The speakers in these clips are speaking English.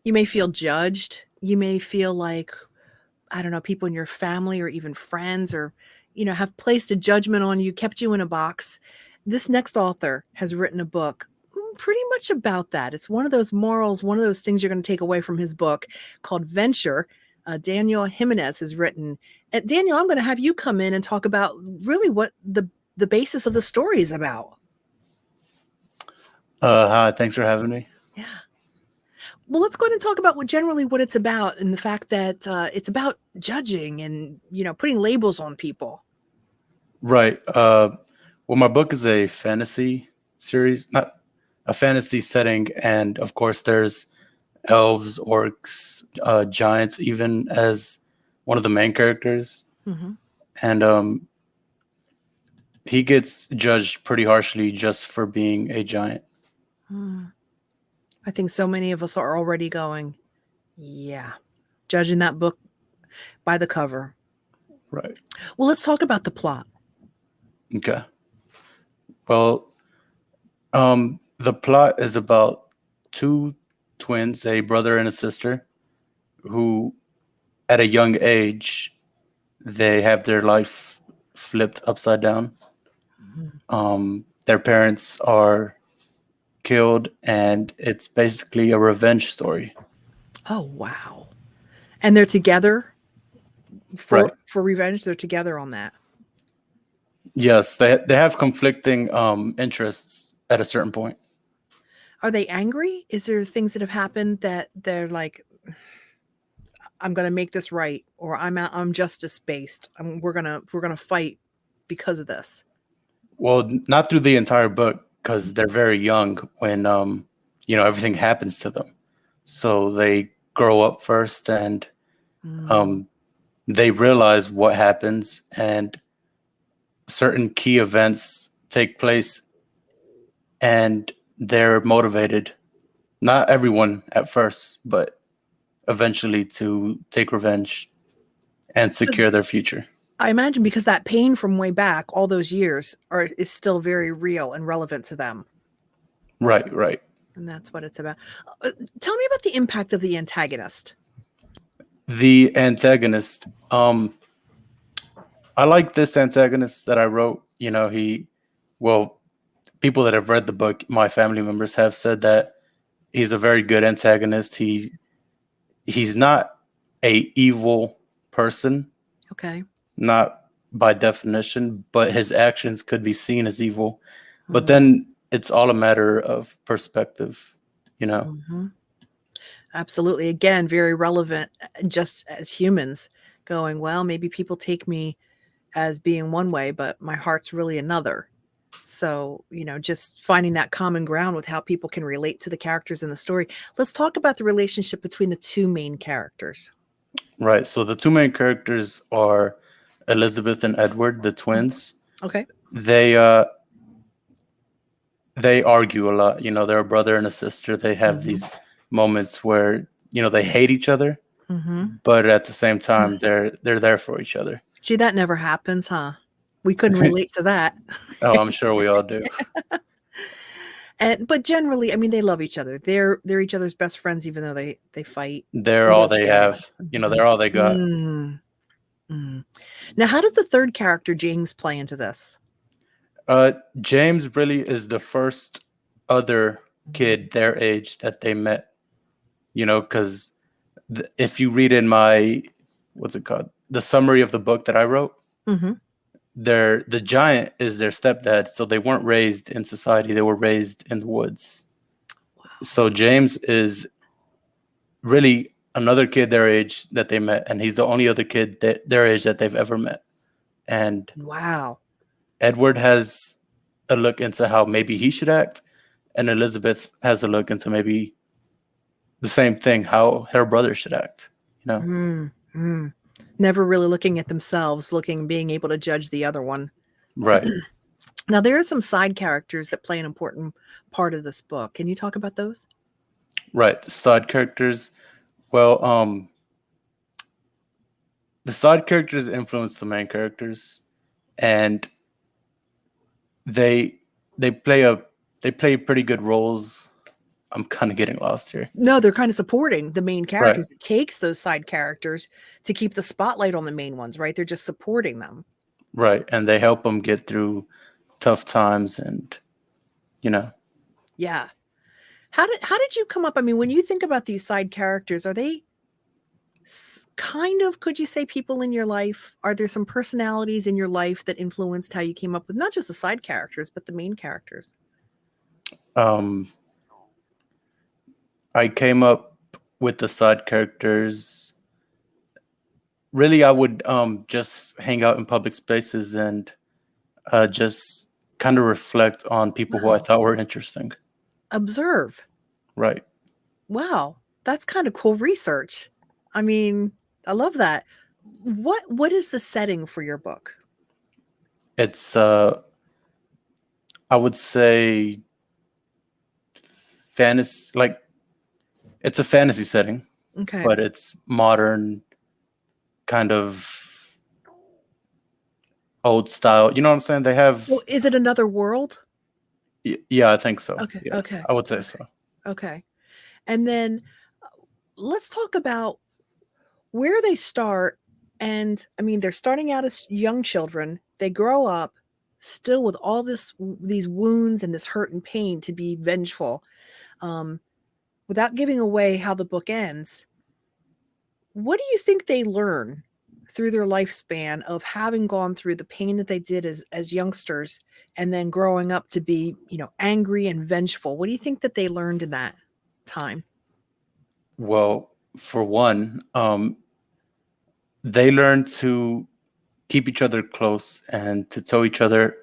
You may feel judged. You may feel like, I don't know, people in your family or even friends or, have placed a judgment on you, kept you in a box. This next author has written a book pretty much about that. It's one of those morals, one of those things you're going to take away from his book called Venture. Daniel Jimenez has written. And Daniel, I'm going to have you come in and talk about really what the basis of the story is about. Hi, thanks for having me. Yeah. Well, let's go ahead and talk about what it's about and the fact that it's about judging and, putting labels on people. Right. Well, my book is a fantasy series, not a fantasy setting, and of course, there's elves, orcs, giants, even as one of the main characters, Mm-hmm. and he gets judged pretty harshly just for being a giant. I think so many of us are already going, yeah, judging that book by the cover. Right. Well, let's talk about the plot. Okay. Well, the plot is about two twins, a brother and a sister, who, at a young age, they have their life flipped upside down. Their parents are killed, and it's basically a revenge story. Oh, wow. And they're together Right. for revenge. They're together on that. Yes, they have conflicting interests at a certain point. Are they angry? Is there things that have happened that they're like, I'm going to make this right, or I'm justice based. We're gonna fight because of this. Well, not through the entire book because they're very young when everything happens to them. So they grow up first, and they realize what happens, and certain key events take place, and they're motivated. Not everyone at first, but eventually to take revenge and secure their future. I imagine because that pain from way back, all those years, is still very real and relevant to them. Right, right. And that's what it's about. Tell me about the impact of the antagonist. The antagonist. I like this antagonist that I wrote. Well, people that have read the book, my family members have said that he's a very good antagonist. He's not a evil person, Okay. not by definition, but his actions could be seen as evil. But then it's all a matter of perspective, you know. Mm-hmm. Absolutely. Again, very relevant just as humans going, well, maybe people take me as being one way, but my heart's really another. So, just finding that common ground with how people can relate to the characters in the story. Let's talk about the relationship between the two main characters. Right. So the two main characters are Elizabeth and Edward, the twins. Okay. They argue a lot. They're a brother and a sister. They have these moments where, they hate each other, but at the same time they're there for each other. Gee, that never happens, huh? We couldn't relate to that. Oh, I'm sure we all do. But generally, I mean, they love each other. They're each other's best friends, even though they fight. They're all they have. They're all they got. Now, how does the third character, James, play into this? James really is the first other kid their age that they met. Because if you read in my, what's it called? The summary of the book that I wrote, the giant is their stepdad. So they weren't raised in society. They were raised in the woods. Wow. So James is really another kid their age that they met. And he's the only other kid their age that they've ever met. And wow. Edward has a look into how maybe he should act. And Elizabeth has a look into maybe the same thing, how her brother should act, Never really looking at themselves, being able to judge the other one. Right. Now, there are some side characters that play an important part of this book. Can you talk about those? Right. The side characters. Well, the side characters influence the main characters, and they play pretty good roles I'm kind of getting lost here. No, they're kind of supporting the main Right, characters. It takes those side characters to keep the spotlight on the main ones, right? They're just supporting them. right, and they help them get through tough times, and you know, Yeah. How did you come up? I mean, when you think about these side characters, are they kind of, could you say, people in your life? Are there some personalities in your life that influenced how you came up with not just the side characters, but the main characters? um, I came up with the side characters. Really, I would just hang out in public spaces and just kind of reflect on people who I Wow. thought were interesting. Observe. Right. Wow. That's kind of cool research. I mean, I love that. What is the setting for your book? It's I would say fantasy, like it's a fantasy setting, Okay. but it's modern, kind of old style. You know what I'm saying? They have, Well, is it another world? yeah, I think so. Okay. Yeah, Okay. I would say Okay. so. Okay. And then let's talk about where they start. And I mean, they're starting out as young children. They grow up still with all these wounds and this hurt and pain to be vengeful. Um, without giving away how the book ends, what do you think they learn through their lifespan of having gone through the pain that they did as youngsters and then growing up to be, angry and vengeful? What do you think that they learned in that time? Well, for one, they learn to keep each other close and to tell each other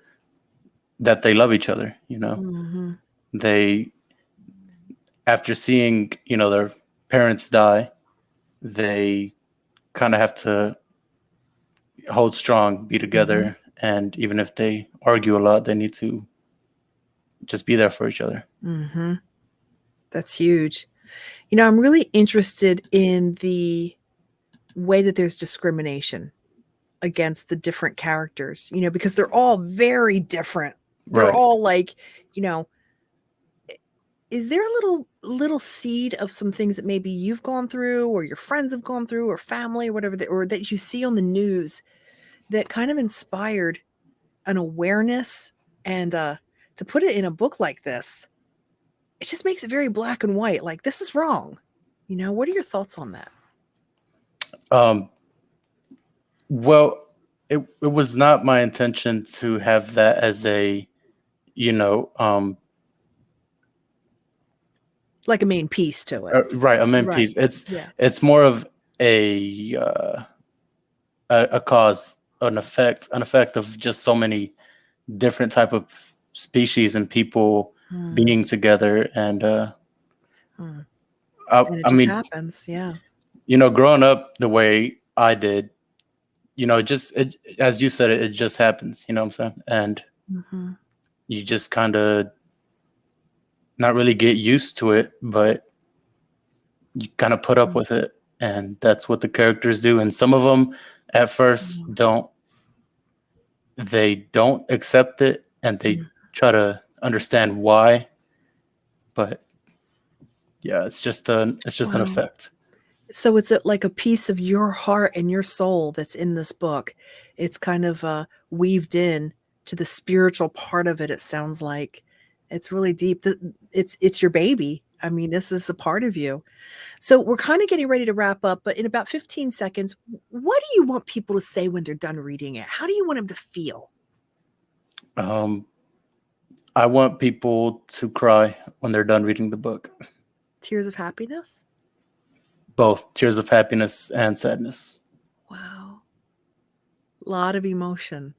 that they love each other. Mhm. They, after seeing, their parents die, they kind of have to hold strong, be Mhm. together, and even if they argue a lot, they need to just be there for each other. Mhm. That's huge. I'm really interested in the way that there's discrimination against the different characters, because they're all very different. They're Right. all like, you know, is there a little seed of some things that maybe you've gone through or your friends have gone through or family or whatever or that you see on the news that kind of inspired an awareness and to put it in a book like this, it just makes it very black and white. Like, this is wrong. What are your thoughts on that? Um, well, it was not my intention to have that as a, you know, um, Like a main piece to it. right, a main Right. piece. It's Yeah. it's more of a a cause, an effect of just so many different type of species and people Mm, being together. And mm. I, And it I just mean, happens. Yeah. growing up the way I did, as you said, it just happens. You know what I'm saying? And Mhm. you just kind of not really get used to it, but you kind of put up Mm, with it, and that's what the characters do. And some of them, at first, mm, don't accept it, and they mm. try to understand why. But yeah, it's just an Wow. effect. So it's like a piece of your heart and your soul that's in this book. It's kind of weaved in to the spiritual part of it. It sounds like it's really deep. It's your baby. I mean, this is a part of you. So we're kind of getting ready to wrap up, but in about 15 seconds, what do you want people to say when they're done reading it? How do you want them to feel? Um, I want people to cry when they're done reading the book. Tears of happiness? Both tears of happiness and sadness. Wow. Lot of emotion.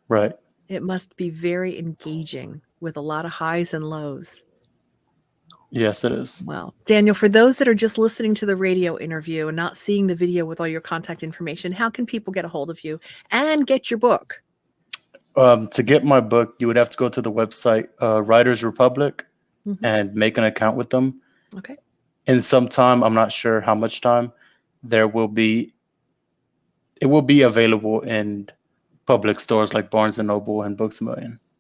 Right. It must be very engaging with a lot of highs and lows. Yes, it is. Well, Daniel, for those that are just listening to the radio interview and not seeing the video with all your contact information, how can people get a hold of you and get your book? To get my book, you would have to go to the website, Writers Republic, Mhm. and make an account with them. Okay. In some time, I'm not sure how much time, there will be it will be available in public stores like Barnes and Noble and Books a Million.